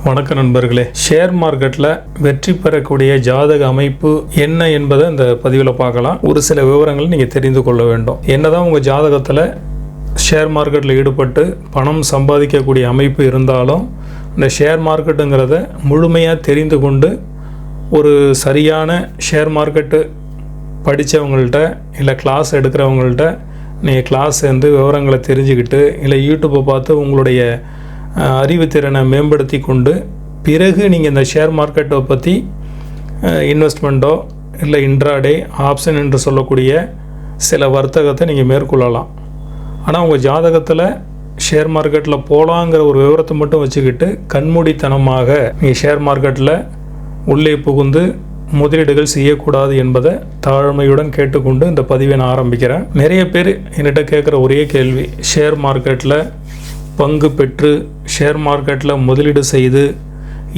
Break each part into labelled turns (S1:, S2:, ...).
S1: வணக்க நண்பர்களே, ஷேர் மார்க்கெட்டில் வெற்றி பெறக்கூடிய ஜாதக அமைப்பு என்ன என்பதை இந்த பதிவில் பார்க்கலாம். ஒரு சில விவரங்கள் நீங்கள் தெரிந்து கொள்ள வேண்டும். என்னதான் உங்கள் ஜாதகத்தில் ஷேர் மார்க்கெட்டில் ஈடுபட்டு பணம் சம்பாதிக்கக்கூடிய அமைப்பு இருந்தாலும் இந்த ஷேர் மார்க்கெட்டுங்கிறத முழுமையாக தெரிந்து கொண்டு ஒரு சரியான ஷேர் மார்க்கெட்டு படித்தவங்கள்ட்ட இல்லை கிளாஸ் எடுக்கிறவங்கள்ட்ட நீங்கள் கிளாஸ் சேர்ந்து விவரங்களை தெரிஞ்சுக்கிட்டு இல்லை யூடியூப்பை பார்த்து உங்களுடைய அறிவுத்திறனை மேம்படுத்தி கொண்டு பிறகு நீங்கள் இந்த ஷேர் மார்க்கெட்டை பற்றி இன்வெஸ்ட்மெண்ட்டோ இல்லை இன்ட்ராடே ஆப்ஷன் என்று சொல்லக்கூடிய சில வர்த்தகத்தை நீங்கள் மேற்கொள்ளலாம். ஆனால் உங்கள் ஜாதகத்தில் ஷேர் மார்க்கெட்டில் போகலாங்கிற ஒரு விவரத்தை மட்டும் வச்சுக்கிட்டு கண்மூடித்தனமாக நீங்கள் ஷேர் மார்க்கெட்டில் உள்ளே புகுந்து முதலீடுகள் செய்யக்கூடாது என்பதை தாழ்மையுடன் கேட்டுக்கொண்டு இந்த பதிவை நான் ஆரம்பிக்கிறேன். நிறைய பேர் என்கிட்ட கேட்குற ஒரே கேள்வி, ஷேர் மார்க்கெட்டில் பங்கு பெற்று ஷேர் மார்க்கெட்டில் முதலீடு செய்து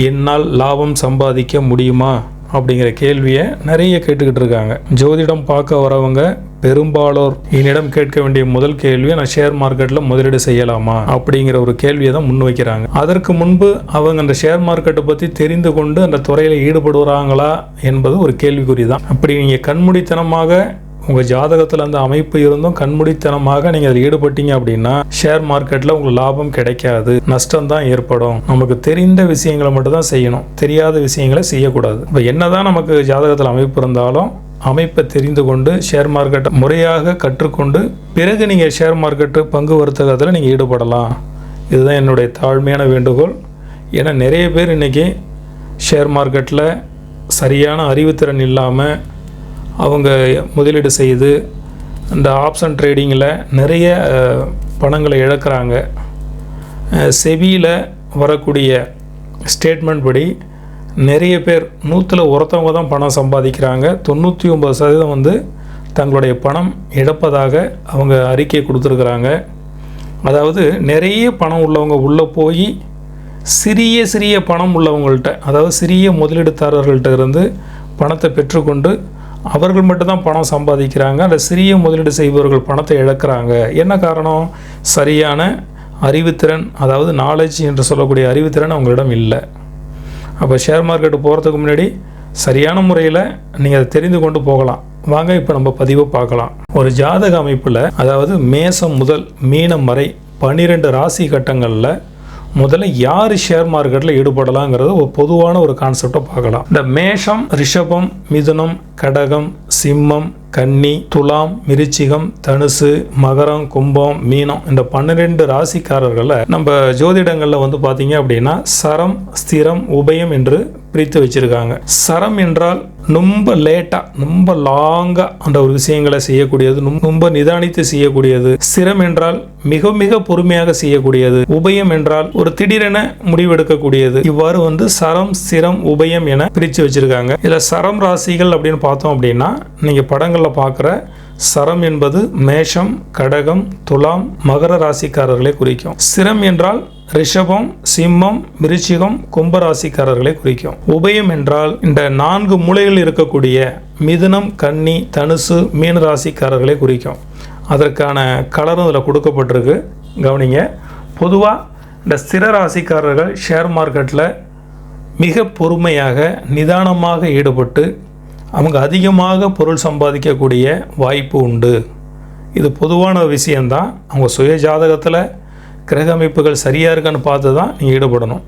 S1: என்னால் லாபம் சம்பாதிக்க முடியுமா அப்படிங்கிற கேள்வியை நிறைய கேட்டுக்கிட்டு இருக்காங்க. ஜோதிடம் பார்க்க வரவங்க பெரும்பாலோர் என்னிடம் கேட்க வேண்டிய முதல் கேள்வியை, நான் ஷேர் மார்க்கெட்டில் முதலீடு செய்யலாமா அப்படிங்கிற ஒரு கேள்வியை தான் முன்வைக்கிறாங்க. அதற்கு முன்பு அவங்க அந்த ஷேர் மார்க்கெட்டை பற்றி தெரிந்து கொண்டு அந்த துறையில் ஈடுபடுறாங்களா என்பது ஒரு கேள்விக்குறி தான். அப்படி நீங்கள் கண்மூடித்தனமாக உங்கள் ஜாதகத்தில் அந்த அமைப்பு இருந்தும் கண்மூடித்தனமாக நீங்கள் அதில் ஈடுபட்டீங்க அப்படின்னா ஷேர் மார்க்கெட்டில் உங்களுக்கு லாபம் கிடைக்காது, நஷ்டம்தான் ஏற்படும். நமக்கு தெரிந்த விஷயங்களை மட்டும் தான் செய்யணும், தெரியாத விஷயங்களை செய்யக்கூடாது. இப்போ என்னதான் நமக்கு ஜாதகத்தில் அமைப்பு இருந்தாலும் அமைப்பை தெரிந்து கொண்டு ஷேர் மார்க்கெட்டை முறையாக கற்றுக்கொண்டு பிறகு நீங்கள் ஷேர் மார்க்கெட்டு பங்கு வர்த்தகத்தில் நீங்கள் ஈடுபடலாம். இதுதான் என்னுடைய தாழ்மையான வேண்டுகோள். ஏன்னா நிறைய பேர் இன்றைக்கி ஷேர் மார்க்கெட்டில் சரியான அறிவுத்திறன் இல்லாமல் அவங்க முதலீடு செய்து இந்த ஆப்ஷன் ட்ரேடிங்கில் நிறைய பணங்களை இழக்கிறாங்க. செபியில் வரக்கூடிய ஸ்டேட்மெண்ட் படி நிறைய பேர் 100ல் ஒருத்தவங்க தான் பணம் சம்பாதிக்கிறாங்க, 99% வந்து தங்களுடைய பணம் இழப்பதாக அவங்க அறிக்கை கொடுத்துருக்குறாங்க. அதாவது நிறைய பணம் உள்ளவங்க உள்ளே போய் சிறிய பணம் உள்ளவங்கள்ட்ட, அதாவது சிறிய முதலீடுதாரர்கள்ட்ட இருந்து பணத்தை பெற்றுக்கொண்டு அவர்கள் மட்டும்தான் பணம் சம்பாதிக்கிறாங்க. அந்த சிறிய முதலீடு செய்பவர்கள் பணத்தை இழக்கிறாங்க. என்ன காரணம்? சரியான அறிவுத்திறன், அதாவது நாலேஜ் என்று சொல்லக்கூடிய அறிவுத்திறன் அவங்களிடம் இல்லை. அப்போ ஷேர் மார்க்கெட்டு போகிறதுக்கு முன்னாடி சரியான முறையில் நீங்கள் அதை தெரிந்து கொண்டு போகலாம். வாங்க இப்போ நம்ம பதிவை பார்க்கலாம். ஒரு ஜாதக அமைப்பில், அதாவது மேசம் முதல் மீனம் வரை 12 ராசி கட்டங்களில் முதல்ல யார் ஷேர் மார்க்கெட்டில் ஈடுபடலாங்கிறது ஒரு பொதுவான ஒரு கான்செப்டை பார்க்கலாம். இந்த மேஷம், ரிஷபம், மிதுனம், கடகம், சிம்மம், கன்னி, துலாம், விருச்சிகம், தனுசு, மகரம், கும்பம், மீனம், இந்த 12 ராசிக்காரர்களை நம்ம ஜோதிடங்களில் வந்து பார்த்தீங்க அப்படின்னா சரம், ஸ்திரம், உபயம் என்று பிரித்து வச்சிருக்காங்க. சரம் என்றால் ரொம்ப லேட்டாக, ரொம்ப லாங்காக அந்த ஒரு விஷயங்களை செய்யக்கூடியது, ரொம்ப நிதானித்து செய்யக்கூடியது. ஸ்திரம் என்றால் மிக மிக பொறுமையாக செய்யக்கூடியது. உபயம் என்றால் ஒரு திடீரென முடிவெடுக்கக்கூடியது. இவ்வாறு வந்து சரம், ஸ்திரம், உபயம் என பிரித்து வச்சிருக்காங்க. இதில் சரம் ராசிகள் அப்படின்னு பார்த்தோம் அப்படின்னா நீங்கள் படங்களில் பார்க்குற சரம் என்பது மேஷம், கடகம், துலாம், மகர ராசிக்காரர்களை குறிக்கும். ஸ்திரம் என்றால் ரிஷபம், சிம்மம், விருச்சிகம், கும்பராசிக்காரர்களை குறிக்கும். உபயம் என்றால் இந்த 4 மூலையில் இருக்கக்கூடிய மிதுனம், கன்னி, தனுசு, மீன ராசிக்காரர்களை குறிக்கும். அதற்கான கலரும் இதில் கொடுக்கப்பட்டிருக்கு, கவனிங்க. பொதுவாக இந்த ஸ்திர ராசிக்காரர்கள் ஷேர் மார்க்கெட்டில் மிக பொறுமையாக நிதானமாக ஈடுபட்டு அவங்க அதிகமாக பொருள் சம்பாதிக்கக்கூடிய வாய்ப்பு உண்டு. இது பொதுவான விஷயந்தான். அவங்க சுய ஜாதகத்தில் கிரக அமைப்புகள் சரியாக இருக்கான்னு பார்த்து தான் நீங்கள் ஈடுபடணும்.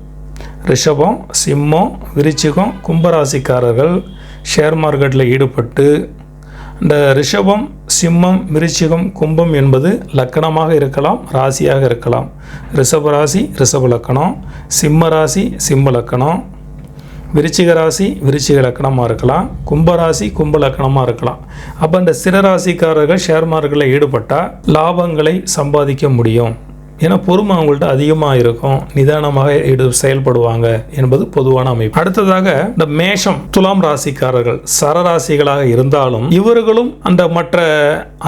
S1: ரிஷபம், சிம்மம், விருச்சிகம், கும்பராசிக்காரர்கள் ஷேர் மார்க்கெட்டில் ஈடுபட்டு இந்த ரிஷபம், சிம்மம், விருச்சிகம், கும்பம் என்பது லக்கணமாக இருக்கலாம், ராசியாக இருக்கலாம். ரிஷப ராசி ரிஷப லக்கணம், சிம்ம ராசி சிம்ம லக்கணம், விருச்சிக ராசி விருச்சிக லக்கணமாக இருக்கலாம், கும்பராசி கும்ப லக்கணமாக இருக்கலாம். அப்போ இந்த ஸ்திர ராசிக்காரர்கள் ஷேர் மார்க்கெட்டில் ஈடுபட்டால் லாபங்களை சம்பாதிக்க முடியும். ஏன்னா பொறுமை அவங்கள்ட்ட அதிகமாக இருக்கும், நிதானமாக செயல்படுவாங்க என்பது பொதுவான அமைப்பு. அடுத்ததாக இந்த மேஷம், துலாம் ராசிக்காரர்கள் சரராசிகளாக இருந்தாலும் இவர்களும் அந்த மற்ற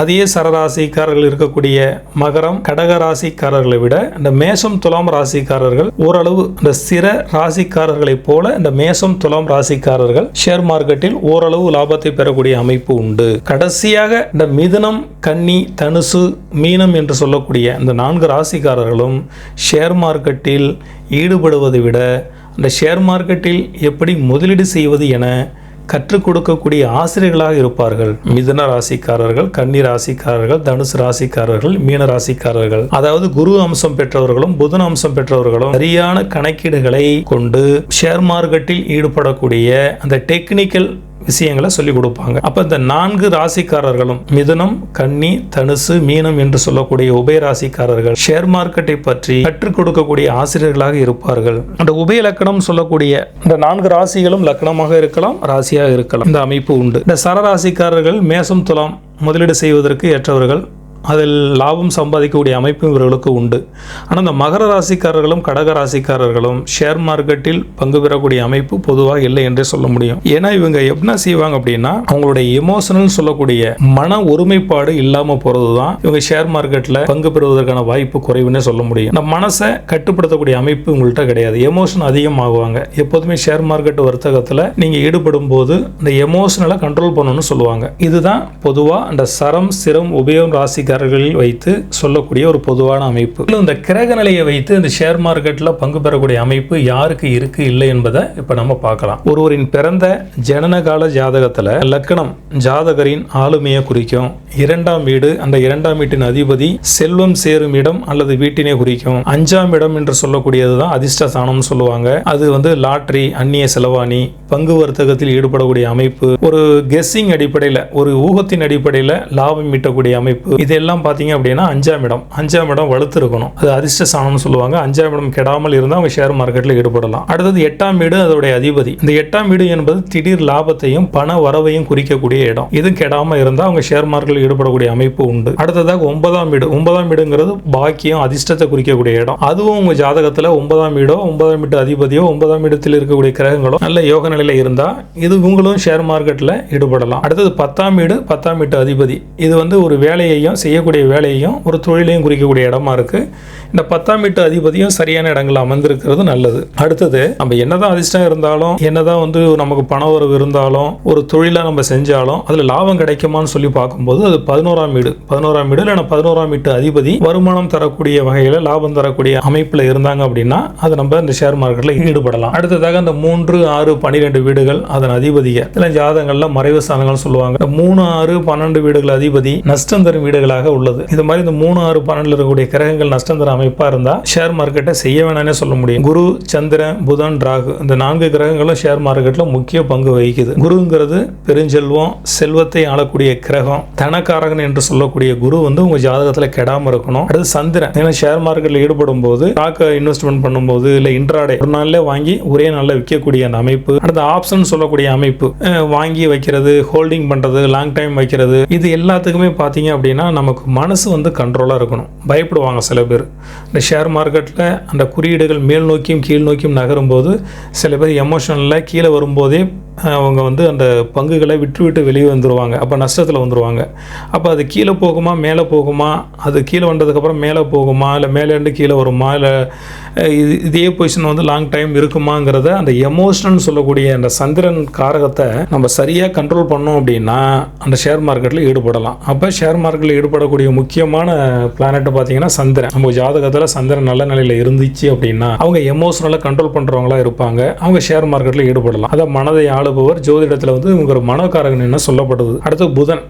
S1: அதே சரராசிக்காரர்கள் இருக்கக்கூடிய மகரம், கடக ராசிக்காரர்களை விட இந்த மேஷம், துலாம் ராசிக்காரர்கள் ஓரளவு இந்த ஸ்திர ராசிக்காரர்களை போல இந்த மேஷம், துலாம் ராசிக்காரர்கள் ஷேர் மார்க்கெட்டில் ஓரளவு லாபத்தை பெறக்கூடிய அமைப்பு உண்டு. கடைசியாக இந்த மிதுனம், கன்னி, தனுசு, மீனம் என்று சொல்லக்கூடிய இந்த 4 ராசிக்காரர்களும் ஷேர் மார்க்கெட்டில் ஈடுபடுவதை விட அந்த ஷேர் மார்க்கெட்டில் எப்படி முதலீடு செய்வது என கற்றுக் கொடுக்கக்கூடிய ஆசிரியர்களாக இருப்பார்கள். மிதுன ராசிக்காரர்கள், கன்னி ராசிக்காரர்கள், தனுசு ராசிக்காரர்கள், மீன ராசிக்காரர்கள். அதாவது குரு அம்சம் பெற்றவர்களும் புதன் அம்சம் பெற்றவர்களும் சரியான கணக்கீடுகளை கொண்டு ஷேர் மார்க்கெட்டில் ஈடுபடக்கூடிய அந்த டெக்னிக்கல் விஷயங்களை சொல்லிக் கொடுப்பாங்க. அப்ப இந்த 4 ராசிக்காரர்களும் மிதுனம், கன்னி, தனுசு, மீனம் என்று சொல்லக்கூடிய உபய ராசிக்காரர்கள் ஷேர் மார்க்கெட்டை பற்றி கற்றுக் கொடுக்கக்கூடிய ஆசிரியர்களாக இருப்பார்கள். அந்த உபய லக்கணம் சொல்லக்கூடிய இந்த 4 ராசிகளும் லக்கணமாக இருக்கலாம், ராசியாக இருக்கலாம். இந்த அமைப்பு உண்டு. இந்த சரராசிக்காரர்கள் மேசம், துலாம் முதலீடு செய்வதற்கு ஏற்றவர்கள். அதில் லாபம் சம்பாதிக்கக்கூடிய அமைப்பு இவர்களுக்கு உண்டு. ஆனால் இந்த மகர ராசிக்காரர்களும் கடக ராசிக்காரர்களும் ஷேர் மார்க்கெட்டில் பங்கு பெறக்கூடிய அமைப்பு பொதுவாக இல்லை என்றே சொல்ல முடியும். ஏன்னா இவங்க என்ன செய்வாங்க அப்படின்னா அவங்களுடைய எமோஷனல் சொல்லக்கூடிய மன ஒருமைப்பாடு இல்லாமல் போகிறது தான் இவங்க ஷேர் மார்க்கெட்டில் பங்கு பெறுவதற்கான வாய்ப்பு குறைவுன்னே சொல்ல முடியும். நம்ம மனசை கட்டுப்படுத்தக்கூடிய அமைப்பு உங்கள்கிட்ட கிடையாது. எமோஷன் அதிகமாகுவாங்க. எப்போதுமே ஷேர் மார்க்கெட் வர்த்தகத்தில் நீங்கள் ஈடுபடும் போது இந்த எமோஷனலை கண்ட்ரோல் பண்ணணும்னு சொல்லுவாங்க. இதுதான் பொதுவாக அந்த சரம், சிரம், உபயம் ராசிக்காரர்களில் வைத்து சொல்லக்கூடிய ஒரு பொதுவான அமைப்பு. இந்த கிரக நிலையை வைத்து இந்த ஷேர் மார்க்கெட்ல பங்கு பெறக்கூடிய அமைப்பு யாருக்கு இருக்கு இல்லை என்பதை இப்ப நம்ம பார்க்கலாம். ஒருவரின் பிறந்த ஜனனகால ஜாதகத்துல லக்னம் ஜாதகரின் ஆளுமையை குறிக்கும். 2ஆம் வீடு, அந்த 2ஆம் வீட்டின் அதிபதி செல்வம் சேரும் இடம் அல்லது வீட்டினை குறிக்கும். 5ஆம் இடம் என்று சொல்லக்கூடியதுதான் அதிர்ஷ்டஸ்தானம் சொல்லுவாங்க. அது லாட்டரி, அந்நிய செலவாணி, பங்கு வர்த்தகத்தில் ஈடுபடக்கூடிய அமைப்பு, ஒரு கெஸ்ஸிங் அடிப்படையில், ஒரு ஊகத்தின் அடிப்படையில் லாபம் ஈட்டக்கூடிய அமைப்பு. இதெல்லாம் பார்த்தீங்க அப்படின்னா 5ஆம் இடம் வலுத்து இருக்கணும். அது அதிர்ஷ்டஸ்தானம்னு சொல்லுவாங்க. 5ஆம் இடம் கெடாமல் இருந்தால் அவங்க ஷேர் மார்க்கெட்டில் ஈடுபடலாம். அடுத்தது 8ஆம் வீடு, அதோடைய அதிபதி. இந்த 8ஆம் வீடு என்பது திடீர் லாபத்தையும் பண வரவையும் குறிக்கக்கூடிய இடம். இது கெடாமல் இருந்தால் அவங்க ஷேர் மார்க்கெட்டில் ஈடுபடக்கூடிய அமைப்பு உண்டு. அடுத்ததாக 9ஆம் வீடு. 9ஆம் வீடுங்கிறது பாக்கியம், அதிர்ஷ்டத்தை குறிக்கக்கூடிய இடம். அதுவும் உங்க ஜாதகத்தில் 9ஆம் வீடோ, 9ஆம் வீட்டு அதிபதியோ, 9ஆம் இடத்தில் இருக்கக்கூடிய கிரகங்களோ நல்ல யோக நிலையில் இருந்தால் இது உங்களும் ஷேர் மார்க்கெட்டில் ஈடுபடலாம். அடுத்தது 10ஆம் வீடு, 10ஆம் வீட்டு அதிபதி. இது ஒரு வேலையையும் செய்யக்கூடிய வேலையையும் ஒரு தொழிலையும் குறிக்கக்கூடிய இடமா இருக்கு. இந்த 10ஆம் வீட்டு அதிபதியும் சரியான இடங்கள் அமர்ந்திருக்கிறது நல்லது. அடுத்தது நம்ம என்னதான் அதிர்ஷ்டம் இருந்தாலும், என்னதான் நமக்கு பண வரவு இருந்தாலும், ஒரு தொழிலை நம்ம செஞ்சாலும் அதுல லாபம் கிடைக்குமான்னு சொல்லி பார்க்கும்போது அது 11ஆம் வீடு. 11ஆம் வீடு இல்லைன்னா 11ஆம் வீட்டு அதிபதி வருமானம் தரக்கூடிய வகையில லாபம் தரக்கூடிய அமைப்புல இருந்தாங்க அப்படின்னா அது நம்ம இந்த ஷேர் மார்க்கெட்ல ஈடுபடலாம். அடுத்ததாக இந்த 3, 6, 12 வீடுகள் அதன் அதிபதிகள் சில ஜாதகங்கள்ல மறைவு ஸ்தானங்கள் சொல்லுவாங்க. 3, 6, 12 வீடுகள் அதிபதி நஷ்டம் தரும் வீடுகளாக உள்ளது. இது மாதிரி இந்த 3, 6, 12 இருக்கக்கூடிய கிரகங்கள் நஷ்டம் தர அமைப்பா இருந்தா ஷேர் மார்க்கெட்டை செய்ய வேணானே சொல்ல முடியும். குரு, சந்திரன், புதன், ராகு இந்த 4 கிரகங்களும் ஷேர் மார்க்கெட்ல முக்கிய பங்கு வகிக்குது. குருங்கிறது பெருஞ்செல்வம், செல்வத்தை ஆளக்கூடிய கிரகம், தனக்காரகன் என்று சொல்லக்கூடிய குரு உங்க ஜாதகத்துல கெடாம இருக்கணும். அடுத்து சந்திரன். ஏன்னா ஷேர் மார்க்கெட்ல ஈடுபடும் போது ஸ்டாக் இன்வெஸ்ட்மெண்ட் பண்ணும்போது இல்ல இன்ட்ராடே ஒரு நாள்ல வாங்கி ஒரே நாள்ல விற்கக்கூடிய அந்த அமைப்பு. அடுத்து ஆப்ஷன் சொல்லக்கூடிய அமைப்பு, வாங்கி வைக்கிறது, ஹோல்டிங் பண்றது, லாங் டைம் வைக்கிறது, இது எல்லாத்துக்குமே பாத்தீங்க அப்படின்னா நமக்கு மனசு கண்ட்ரோலா இருக்கணும். பயப்படுவாங்க சில பேர். இந்த ஷேர் மார்க்கெட்ல அந்த குறியீடுகள் மேல் நோக்கியும் கீழ் நோக்கியும் நகரும் போது சில பேர் எமோஷனல்ல கீழே வரும்போதே அவங்க அந்த பங்குகளை விட்டு வெளியே வந்துடுவாங்க. அப்போ நஷ்டத்தில் வந்துடுவாங்க. அப்போ அது கீழே போகுமா மேலே போகுமா, அது கீழே வந்ததுக்கப்புறம் மேலே போகுமா இல்லை மேலேருந்து கீழே வருமா இல்லை இதே பொசிஷன் லாங் டைம் இருக்குமாங்கிறத அந்த எமோஷனல் சொல்லக்கூடிய அந்த சந்திரன் காரகத்தை நம்ம சரியாக கண்ட்ரோல் பண்ணோம் அப்படின்னா அந்த ஷேர் மார்க்கெட்டில் ஈடுபடலாம். அப்போ ஷேர் மார்க்கெட்டில் ஈடுபடக்கூடிய முக்கியமான பிளானட்டை பார்த்தீங்கன்னா சந்திரன். நம்ம ஜாதகத்தில் சந்திரன் நல்ல நிலையில் இருந்துச்சு அப்படின்னா அவங்க எமோஷனலாக கண்ட்ரோல் பண்ணுறவங்களா இருப்பாங்க. அவங்க ஷேர் மார்க்கெட்டில் ஈடுபடலாம். அதை மனதை ஆளுபவர் ஜோதிடத்தில் இவங்க ஒரு மனோகாரகன் என்ன சொல்லப்படுது. அடுத்து புதன்.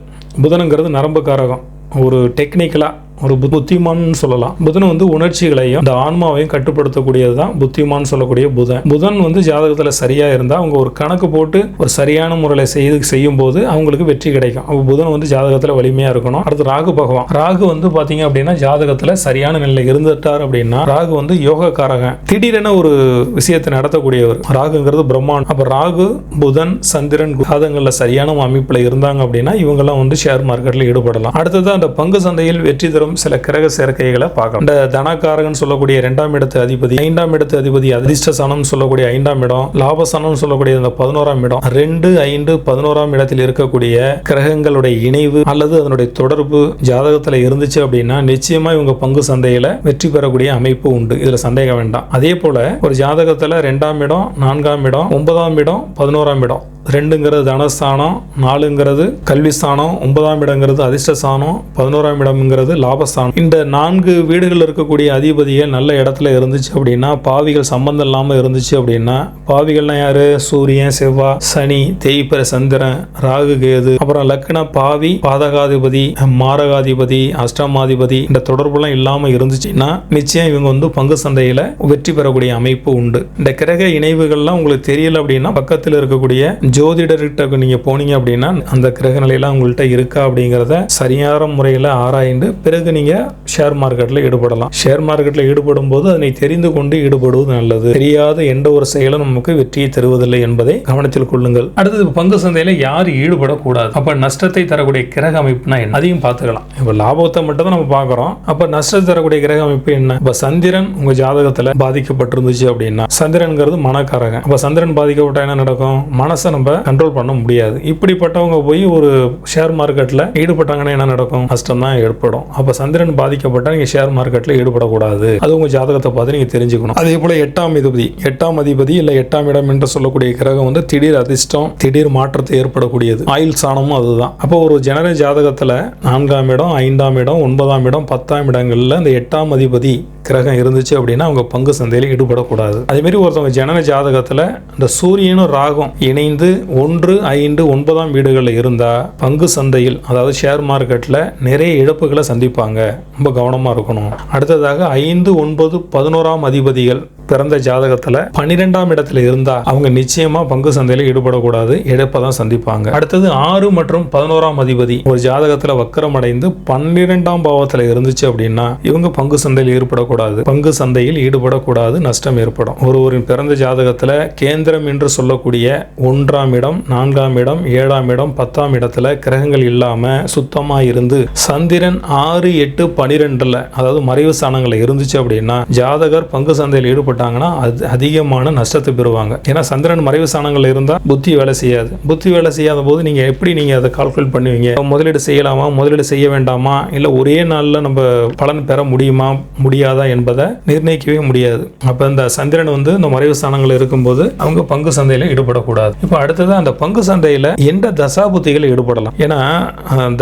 S1: புதனுங்கிறது நரம்பு காரகம். ஒரு டெக்னிக்கலா ஒரு புத்திமான்னு சொல்லலாம். புதன் உணர்ச்சிகளையும் இந்த ஆன்மாவையும் கட்டுப்படுத்தக்கூடியது தான் புத்திமான்னு சொல்லக்கூடிய புதன். புதன் ஜாதகத்தில் சரியா இருந்தால் அவங்க ஒரு கணக்கு போட்டு ஒரு சரியான முறையில் செய்யும் போது அவங்களுக்கு வெற்றி கிடைக்கும். அவங்க புதன் ஜாதகத்தில் வலிமையா இருக்கணும். அடுத்து ராகு பகவான். ராகு பாத்தீங்க அப்படின்னா ஜாதகத்தில் சரியான நிலையில் இருந்துட்டார் அப்படின்னா ராகு யோக காரகன். திடீரென ஒரு விஷயத்தை நடத்தக்கூடியவர். ராகுங்கிறது பிரம்மாண்டம். அப்ப ராகு, புதன், சந்திரன் ஜாதகங்கள்ல சரியான அமைப்புல இருந்தாங்க அப்படின்னா இவங்கெல்லாம் ஷேர் மார்க்கெட்ல ஈடுபடலாம். அடுத்தது அந்த பங்கு சந்தையில் வெற்றி தரும் சில கிரக சேர்க்கைகளை பார்க்கலாம். இந்த தனக்காரகன் சொல்லக்கூடிய 2ஆம் இடத்து அதிபதி, 5ஆம் இடத்து அதிபதி அதிர்ஷ்டஸ்தானம் சொல்லக்கூடிய 5ஆம் இடம், லாபஸ்தானம் சொல்லக்கூடிய அந்த 11ஆம் இடம், 2, 5, 11ஆம் இடத்தில் இருக்கக்கூடிய கிரகங்களுடைய இணைவு அல்லது அதனுடைய தொடர்பு ஜாதகத்தில் இருந்துச்சு அப்படின்னா நிச்சயமா இவங்க பங்கு சந்தையில வெற்றி பெறக்கூடிய அமைப்பு உண்டு. இதுல சந்தேகம் வேண்டாம். அதே போல ஒரு ஜாதகத்துல 2ஆம் இடம், 4ஆம் இடம், 9ஆம் இடம், 11ஆம் இடம் 2ங்கிறது தனஸ்தானம், 4ங்கிறது கல்விஸ்தானம், 9ஆம் இடங்கிறது அதிர்ஷ்டஸ்தானம், 11ஆம் இடம்ங்கிறது லாபஸ்தானம். இந்த 4 வீடுகள் இருக்கக்கூடிய அதிபதிகள் நல்ல இடத்துல இருந்துச்சு அப்படின்னா, பாவிகள் சம்பந்தம் இல்லாமல் இருந்துச்சு அப்படின்னா, பாவிகள்னா யாரு? சூரியன், செவ்வாய், சனி, தேய்பிறை சந்திரன், ராகு, கேது, அப்புறம் லக்ன பாவி, பாதகாதிபதி, மாரகாதிபதி, அஷ்டமாதிபதி இந்த தொடர்புலாம் இல்லாம இருந்துச்சுன்னா நிச்சயம் இவங்க வந்து பங்கு சந்தையில வெற்றி பெறக்கூடிய அமைப்பு உண்டு. இந்த கிரக இணைவுகள்லாம் உங்களுக்கு தெரியல அப்படின்னா பக்கத்தில் இருக்கக்கூடிய ஜோதிடர்கிட்ட நீங்க போனீங்க அப்படின்னா அந்த கிரக நிலையெல்லாம் உங்கள்கிட்ட இருக்கா அப்படிங்கிறத சரியான முறையில் ஆராய்ந்து பிறகு நீங்க ஷேர் மார்க்கெட்ல ஈடுபடலாம். ஷேர் மார்க்கெட்ல ஈடுபடும் போது அதனை தெரிந்து கொண்டு ஈடுபடுவது நல்லது. தெரியாத எந்த ஒரு செயலும் நமக்கு வெற்றியை தருவதில்லை என்பதை கவனத்தில் கொள்ளுங்கள். அடுத்தது பங்கு சந்தையில யார் ஈடுபடக்கூடாது? அப்ப நஷ்டத்தை தரக்கூடிய கிரக அமைப்புனா என்ன அதையும் பார்த்துக்கலாம். இப்ப லாபத்தை மட்டும் தான் நம்ம பார்க்கிறோம். அப்ப நஷ்டத்தை தரக்கூடிய கிரக அமைப்பு என்ன? இப்ப சந்திரன் உங்க ஜாதகத்துல பாதிக்கப்பட்டிருந்துச்சு அப்படின்னா, சந்திரன்கிறது மனக்காரகன். அப்ப சந்திரன் பாதிக்கப்பட்டா என்ன நடக்கும்? மனசை நம்ம கண்ட்ரோல் பண்ண முடியாது. இப்படிப்பட்டவங்க போய் ஒரு ஷேர் மார்க்கெட்ல ஈடுபட்டாங்கன்னா என்ன நடக்கும்? நஷ்டம் தான் ஏற்படும். அப்ப சந்திரன் பாதிக்கப்பட்டா நீங்க ஷேர் மார்க்கெட்ல ஈடுபடக்கூடாது. அது உங்க ஜாதகத்தை பார்த்து நீங்க தெரிஞ்சுக்கணும். அதே போல 8ஆம் அதிபதி இல்ல 8ஆம் இடம் என்று சொல்லக்கூடிய கிரகம் வந்து திடீர் அதிர்ஷ்டம், திடீர் மாற்றத்தை ஏற்படக்கூடியது. ஆயுள் சாணமும் அதுதான். அப்போ ஒரு ஜனன ஜாதகத்துல 4ஆம் இடம், 5ஆம் இடம், 9ஆம் இடம், 10ஆம் இடங்கள்ல இந்த 8ஆம் அதிபதி கிரகம் இருந்துச்சு அப்படின்னா அவங்க பங்கு சந்தையில் ஈடுபடக்கூடாது. அதே மாதிரி ஒருத்தவங்க ஜனன ஜாதகத்துல இந்த சூரியனும் ராகும் இணைந்து 1, 5, 9ஆம் வீடுகளில் இருந்தா பங்கு சந்தையில் அதாவது ஷேர் மார்க்கெட்ல நிறைய இழப்புகளை சந்திப்பாங்க. ரொம்ப கவனமா இருக்கணும். அடுத்ததாக 5, 9, 11ஆம் அதிபதிகள் பிறந்த ஜாதகத்துல 12ஆம் இடத்துல இருந்தா அவங்க நிச்சயமா பங்கு சந்தையில ஈடுபடக்கூடாது. இழப்பை தான் சந்திப்பாங்க. அடுத்தது 6 மற்றும் 11ஆம் அதிபதி ஒரு ஜாதகத்துல வக்கரம் அடைந்து 12ஆம் பாவத்துல இருந்துச்சு அப்படின்னா இவங்க பங்கு சந்தையில் ஈடுபடக்கூடாது. பங்கு சந்தையில் ஈடுபடக்கூடாது. நஷ்டம் ஏற்படும். ஒருவரின் பிறந்த ஜாதகத்துல கேந்திரம் என்று சொல்லக்கூடிய 1ஆம் இடம், 4ஆம் இடம், 7ஆம் இடம், 10ஆம் இடத்துல கிரகங்கள் இல்லாம சுத்தமா இருந்து சந்திரன் 6, 8, 12ல அதாவது மறைவு ஸ்தானங்கள்ல இருந்துச்சு அப்படின்னா ஜாதகர் பங்கு சந்தையில் ஈடுபட்டாங்கன்னா அதிகமான நஷ்டத்தை பெறுவாங்க. ஏன்னா சந்திரன் மறைவு ஸ்தானங்கள்ல இருந்தா புத்தி வேலை செய்யாது. புத்தி வேலை செய்யாத போது நீங்க எப்படி நீங்க அதை கால்குலேட் பண்ணுவீங்க? முதலீடு செய்யலாமா, முதலீடு செய்ய வேண்டாமா, இல்ல ஒரே நாள்ல நம்ம பலன் பெற முடியுமா, முடியாதா என்பதை நிர்ணயிக்கவே முடியாது. அப்ப இந்த சந்திரன் வந்து இந்த மறைவு ஸ்தானங்கள் இருக்கும்போது அவங்க பங்கு சந்தையில ஈடுபடக்கூடாது. இப்ப அடுத்தது அந்த பங்கு சந்தையில எந்த தசா புத்திகள் ஈடுபடலாம்? ஏன்னா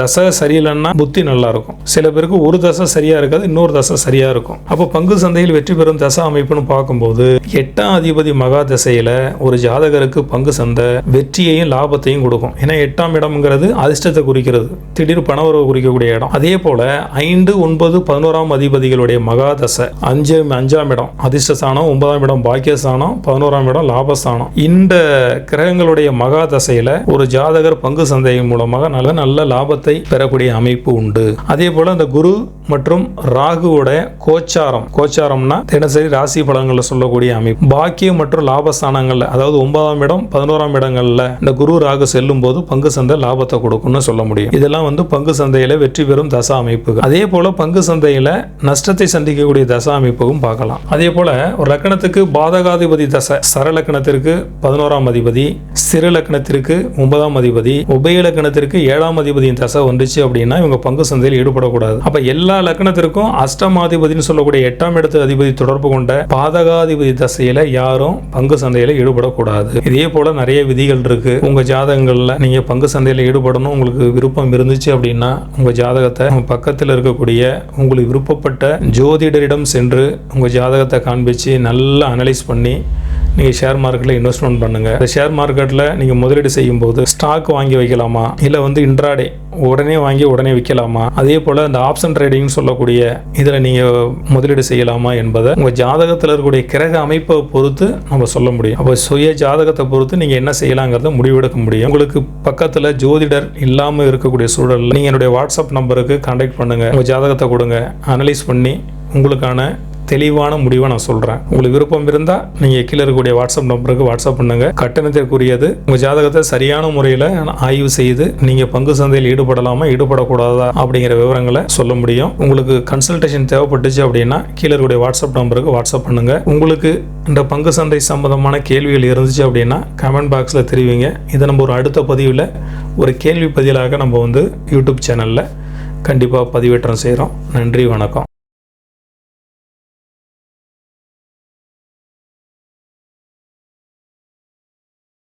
S1: தசை சரியில்லைன்னா புத்தி நல்லா இருக்கும். சில பேருக்கு ஒரு தசை சரியா இருக்காது, இன்னொரு தசை சரியா இருக்கும். அப்போ பங்கு சந்தையில் வெற்றி பெறும் தசா அமைப்புன்னு பார்க்கும்போது 8ஆம் அதிபதி மகா தசையில ஒரு ஜாதகருக்கு பங்கு சந்தை வெற்றியையும் லாபத்தையும் கொடுக்கும். ஏன்னா 8ஆம் இடம்ங்கிறது அதிர்ஷ்டத்தை குறிக்கிறது, திடீர் பணவரவு குறிக்கக்கூடிய இடம். அதே போல 5, 9, 11ஆம் அதிபதிகளுடைய மகா தசை 5ஆம் இடம் அதிர்ஷ்டஸ்தானம், 9ஆம் இடம் பாக்கியஸ்தானம், 11ஆம் இடம் லாபஸ்தானம். இந்த கிரகங்களுடைய மகா தசையில ஒரு ஜாதகர் பங்கு சந்தை மூலமாக நல்ல லாபத்தை பெறக்கூடிய அமைப்பு உண்டு. அதே போல அந்த குரு மற்றும் ராகுவோட கோச்சாரம்னா தினசரி ராசி பலன்களை சொல்லக்கூடிய அமைப்பு. பாக்கியம் மற்றும் லாபஸ்தானங்கள்ல அதாவது 9ஆம் இடம், 11ஆம் இடங்கள்ல இந்த குரு ராகு செல்லும் போது பங்கு சந்தை லாபத்தை கொடுக்கும்னு சொல்ல முடியும். இதெல்லாம் வந்து பங்கு சந்தையில வெற்றி பெறும் தசா அமைப்புகள். அதே போல பங்கு சந்தையில நஷ்டத்தை சந்திக்கக்கூடிய தசா அமைப்பும் பார்க்கலாம். அதே போல ஒரு லக்னத்துக்கு பாதகாதிபதி தசை, சர லக்னத்திற்கு 11ஆம் அதிபதி, ஸ்திர லக்னத்திற்கு 9ஆம் அதிபதி, உபய லக்னத்திற்கு 7ஆம் அதிபதியின் தசை வந்துச்சு அப்படின்னா இவங்க பங்கு சந்தையில் ஈடுபடக்கூடாது. அப்ப எல்லா லக்னத்திற்கும் அஷ்டமாதிபதினு சொல்லக்கூடிய 8ஆம் இடத்து அதிபதி தொடர்பு கொண்ட பாதகாதிபதி தசையில யாரும் பங்கு சந்தையில ஈடுபடக்கூடாது. இதே போல நிறைய விதிகள் இருக்கு. உங்க ஜாதகங்கள்ல நீங்க பங்கு சந்தையில ஈடுபடணும் உங்களுக்கு விருப்பம் இருந்துச்சு அப்படின்னா உங்க ஜாதகத்தை பக்கத்தில் இருக்கக்கூடிய உங்களுக்கு விருப்பப்பட்ட ஜோதிடரிடம் சென்று உங்க ஜாதகத்தை காண்பிச்சு நல்லா அனலைஸ் பண்ணி நீங்கள் ஷேர் மார்க்கெட்டில் இன்வெஸ்ட்மெண்ட் பண்ணுங்கள். இந்த ஷேர் மார்க்கெட்டில் நீங்கள் முதலீடு செய்யும் போது ஸ்டாக் வாங்கி வைக்கலாமா, இல்லை வந்து இன்ட்ராடே உடனே வாங்கி உடனே விற்கலாமா, அதே போல் இந்த ஆப்ஷன் ட்ரேடிங்னு சொல்லக்கூடிய இதில் நீங்கள் முதலீடு செய்யலாமா என்பதை உங்கள் ஜாதகத்தில் இருக்கக்கூடிய கிரக அமைப்பை பொறுத்து நம்ம சொல்ல முடியும். அப்போ சுய ஜாதகத்தை பொறுத்து நீங்கள் என்ன செய்யலாங்கிறத முடிவெடுக்க முடியும். உங்களுக்கு பக்கத்தில் ஜோதிடர் இல்லாமல் இருக்கக்கூடிய சூழலில் நீங்கள் என்னுடைய வாட்ஸ்அப் நம்பருக்கு கான்டாக்ட் பண்ணுங்கள். உங்கள் ஜாதகத்தை கொடுங்க, அனலைஸ் பண்ணி உங்களுக்கான தெளிவான முடிவை நான் சொல்கிறேன். உங்களுக்கு விருப்பம் இருந்தால் நீங்கள் கீழே இருக்கக்கூடிய வாட்ஸ்அப் நம்பருக்கு வாட்ஸ்அப் பண்ணுங்கள். கட்டணத்திற்குரியது உங்கள் ஜாதகத்தை சரியான முறையில் ஆய்வு செய்து நீங்கள் பங்கு சந்தையில் ஈடுபடலாமா ஈடுபடக்கூடாதா அப்படிங்கிற விவரங்களை சொல்ல முடியும். உங்களுக்கு கன்சல்டேஷன் தேவைப்பட்டுச்சு அப்படின்னா கீழே இருக்கக்கூடிய வாட்ஸ்அப் நம்பருக்கு வாட்ஸ்அப் பண்ணுங்கள். உங்களுக்கு இந்த பங்கு சந்தை சம்பந்தமான கேள்விகள் இருந்துச்சு அப்படின்னா கமெண்ட் பாக்ஸில் தெரிவிங்க. இதை நம்ம ஒரு அடுத்த பதிவில் ஒரு கேள்வி பதிலாக நம்ம வந்து யூடியூப் சேனலில் கண்டிப்பாக பதிவேற்றம் செய்கிறோம். நன்றி, வணக்கம்.